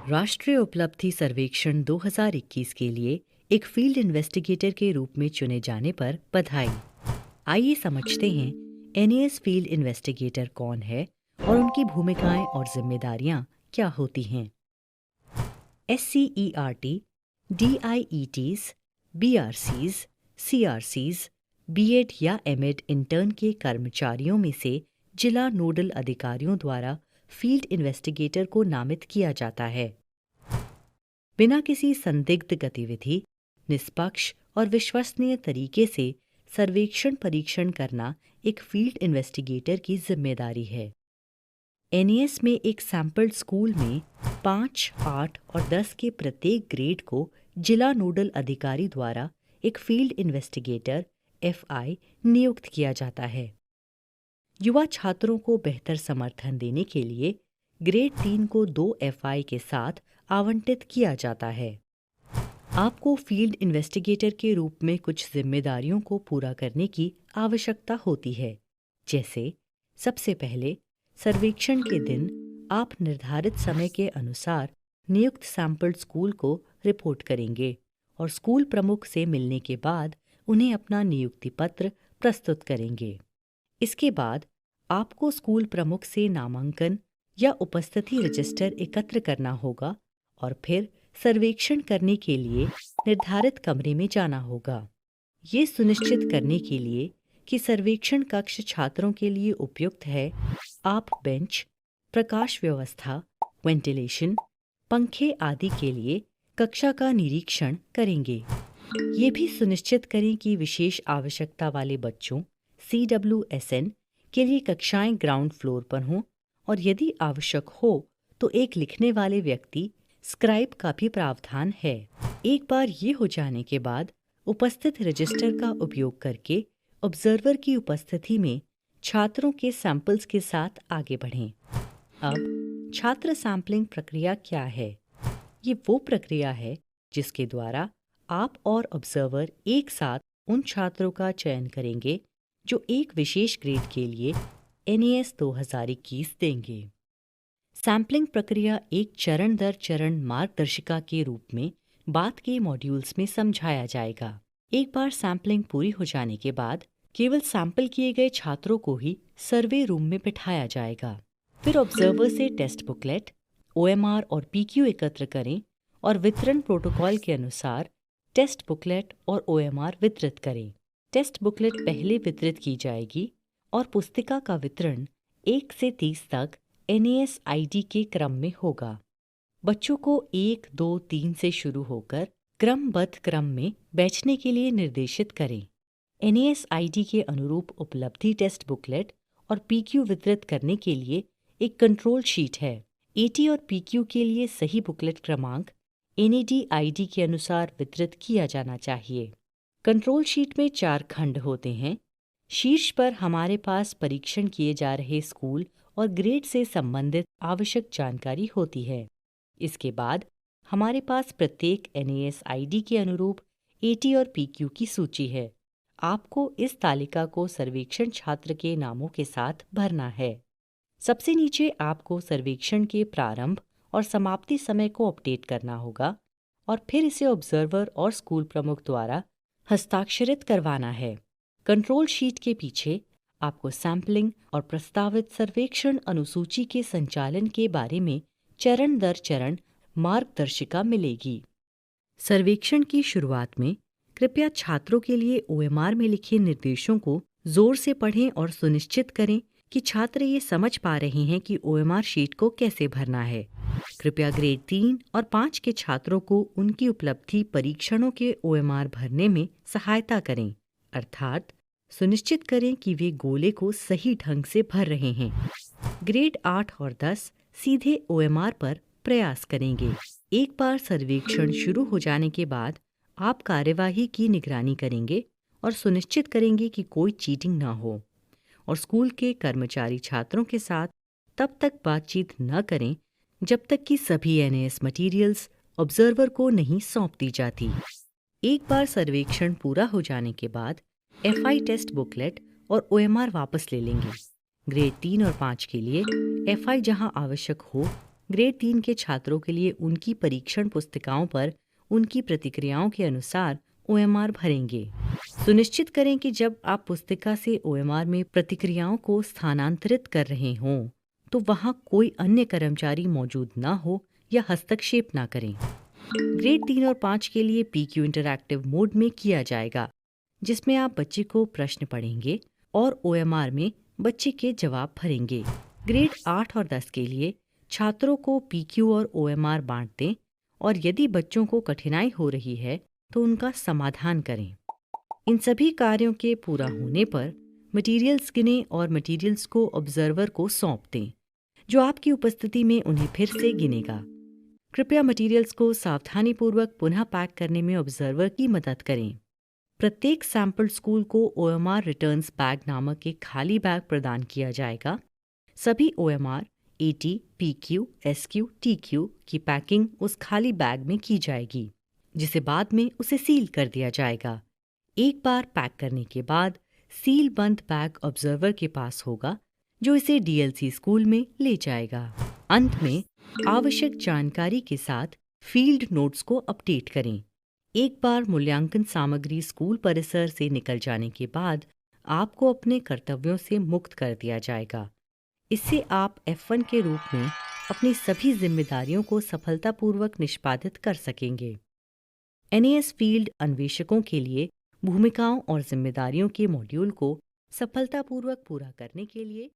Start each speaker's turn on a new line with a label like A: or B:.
A: राष्ट्रीय उपलब्धि सर्वेक्षण 2021 के लिए एक फील्ड इन्वेस्टिगेटर के रूप में चुने जाने पर बधाई। आइए समझते हैं एनएएस फील्ड इन्वेस्टिगेटर कौन है और उनकी भूमिकाएं और जिम्मेदारियां क्या होती हैं। SCERT, DIETs, BRCs, CRCs, BEd या एमएड इंटर्न के कर्मचारियों में से जिला नोडल अधिकारियों द्वारा फील्ड इन्वेस्टिगेटर को नामित किया जाता है। बिना किसी संदिग्ध गतिविधि, निष्पक्ष और विश्वसनीय तरीके से सर्वेक्षण परीक्षण करना एक फील्ड इन्वेस्टिगेटर की जिम्मेदारी है। एनएएस में एक सैंपल स्कूल में 5, 8 और 10 के प्रत्येक ग्रेड को जिला नोडल अधिकारी द्वारा एक फील्ड इन्वेस्टिगेटर FI नियुक्त किया जाता है। युवा छात्रों को बेहतर समर्थन देने के लिए ग्रेड 3 को 2 FI के साथ आवंटित किया जाता है। आपको फील्ड इन्वेस्टिगेटर के रूप में कुछ जिम्मेदारियों को पूरा करने की आवश्यकता होती है, जैसे सबसे पहले सर्वेक्षण के दिन आप निर्धारित समय के अनुसार नियुक्त सैंपल स्कूल को रिपोर्ट करेंगे और स्कूल प्रमुख से मिलने के बाद उन्हें अपना नियुक्ति पत्र प्रस्तुत करेंगे। इसके बाद आपको स्कूल प्रमुख से नामांकन या उपस्थिति रजिस्टर एकत्र करना होगा और फिर सर्वेक्षण करने के लिए निर्धारित कमरे में जाना होगा। ये सुनिश्चित करने के लिए कि सर्वेक्षण कक्ष छात्रों के लिए उपयुक्त है, आप बेंच, प्रकाश व्यवस्था, वेंटिलेशन, पंखे आदि के लिए कक्षा का निरीक्षण करेंगे। ये भी सुनिश्चित करें कि विशेष आवश्यकता वाले बच्चों CWSN के लिए कक्षाएं ग्राउंड फ्लोर पर हों और यदि आवश्यक हो तो एक लिखने वाले व्यक्ति स्क्राइब का भी प्रावधान है। एक बार ये हो जाने के बाद उपस्थित रजिस्टर का उपयोग करके ऑब्जर्वर की उपस्थिति में छात्रों के सैंपल्स के साथ आगे बढ़ें। अब छात्र सैंपलिंग प्रक्रिया क्या है? ये वो प्रक्रिया है जिसके द्वारा आप और ऑब्जर्वर एक साथ उन छात्रों का चयन करेंगे जो एक विशेष ग्रेड के लिए NAS 2021 देंगे। सैंपलिंग प्रक्रिया एक चरण दर चरण मार्गदर्शिका के रूप में बाद के मॉड्यूल्स में समझाया जाएगा। एक बार सैंपलिंग पूरी हो जाने के बाद केवल सैंपल किए गए छात्रों को ही सर्वे रूम में बिठाया जाएगा। फिर ऑब्जर्वर से टेस्ट बुकलेट, OMR और PQ एकत्र करें और वितरण प्रोटोकॉल के अनुसार टेस्ट बुकलेट और OMR वितरित करें। टेस्ट बुकलेट पहले वितरित की जाएगी और पुस्तिका का वितरण 1 से 30 तक NAS ID के क्रम में होगा। बच्चों को 1, 2, 3 से शुरू होकर क्रमबद्ध क्रम में बैठने के लिए निर्देशित करें। NAS ID के अनुरूप उपलब्धि टेस्ट बुकलेट और PQ वितरित करने के लिए एक कंट्रोल शीट है। AT और PQ के लिए सही बुकलेट क्रमांक NAD ID के अनुसार वितरित किया जाना चाहिए। कंट्रोल शीट में 4 खंड होते हैं। शीर्ष पर हमारे पास परीक्षण किए जा रहे स्कूल और ग्रेड से संबंधित आवश्यक जानकारी होती है। इसके बाद हमारे पास प्रत्येक NAS ID के अनुरूप AT और PQ की सूची है। आपको इस तालिका को सर्वेक्षण छात्र के नामों के साथ भरना है। सबसे नीचे आपको सर्वेक्षण के प्रारंभ और समाप्ति समय को अपडेट करना होगा और फिर इसे ऑब्जर्वर और स्कूल प्रमुख द्वारा हस्ताक्षरित करवाना है। कंट्रोल शीट के पीछे आपको सैंपलिंग और प्रस्तावित सर्वेक्षण अनुसूची के संचालन के बारे में चरण दर चरण मार्गदर्शिका मिलेगी। सर्वेक्षण की शुरुआत में कृपया छात्रों के लिए OMR में लिखे निर्देशों को जोर से पढ़ें और सुनिश्चित करें कि छात्र ये समझ पा रहे हैं कि OMR शीट को कैसे भरना है। कृपया ग्रेड 3 और 5 के छात्रों को उनकी उपलब्धि परीक्षणों के OMR भरने में सहायता करें, अर्थात सुनिश्चित करें कि वे गोले को सही ढंग से भर रहे हैं। ग्रेड 8 और 10 सीधे OMR पर प्रयास करेंगे। एक बार सर्वेक्षण शुरू हो जाने के बाद आप कार्यवाही की निगरानी करेंगे और सुनिश्चित करेंगे कि कोई चीटिंग ना हो और स्कूल के कर्मचारी छात्रों के साथ तब तक बातचीत न करें जब तक कि सभी NAS मटेरियल्स ऑब्जर्वर को नहीं सौंप दी जाती। एक बार सर्वेक्षण पूरा हो जाने के बाद FI टेस्ट बुकलेट और OMR वापस ले लेंगे। ग्रेड 3 और 5 के लिए FI जहां आवश्यक हो ग्रेड 3 के छात्रों के लिए उनकी परीक्षण पुस्तिकाओं पर उनकी प्रतिक्रियाओं के अनुसार OMR भरेंगे। सुनिश्चित करें कि जब आप पुस्तिका से OMR में प्रतिक्रियाओं को स्थानांतरित कर रहे हों, तो वहां कोई अन्य कर्मचारी मौजूद ना हो या हस्तक्षेप ना करें। ग्रेड 3 और 5 के लिए PQ इंटरैक्टिव मोड में किया जाएगा, जिसमें आप बच्चे को प्रश्न पढ़ेंगे और OMR में बच्चे के जवाब भरेंगे। ग्रेड 8 और 10 के लिए छात्रों को PQ और OMR बांट दें और यदि बच्चों को कठिनाई हो रही है तो उनका समाधान करें। इन सभी कार्यों के पूरा होने पर मटेरियल्स गिनें और मटेरियल्स को ऑब्जर्वर को सौंप दें, जो आपकी उपस्थिति में उन्हें फिर से गिनेगा। कृपया मटेरियल्स को सावधानीपूर्वक पुनः पैक करने में ऑब्जर्वर की मदद करें। प्रत्येक सैंपल स्कूल को OMR रिटर्न्स बैग नामक एक खाली बैग प्रदान किया जाएगा। सभी OMR, AT, PQ, SQ, TQ की पैकिंग उस खाली बैग में की जाएगी, जिसे बाद में उसे सील कर दिया जाएगा। एक बार पैक करने के बाद सील बंद बैग ऑब्जर्वर के पास होगा, जो इसे DLC स्कूल में ले जाएगा। अंत में आवश्यक जानकारी के साथ फील्ड नोट्स को अपडेट करें। एक बार मूल्यांकन सामग्री स्कूल परिसर से निकल जाने के बाद आपको अपने कर्तव्यों से मुक्त कर दिया जाएगा। इससे आप F1 के रूप में अपनी सभी जिम्मेदारियों को सफलतापूर्वक निष्पादित कर सकेंगे। NAS फील्ड अन्वेषकों के लिए भूमिकाओं और जिम्मेदारियों के मॉड्यूल को सफलतापूर्वक पूरा करने के लिए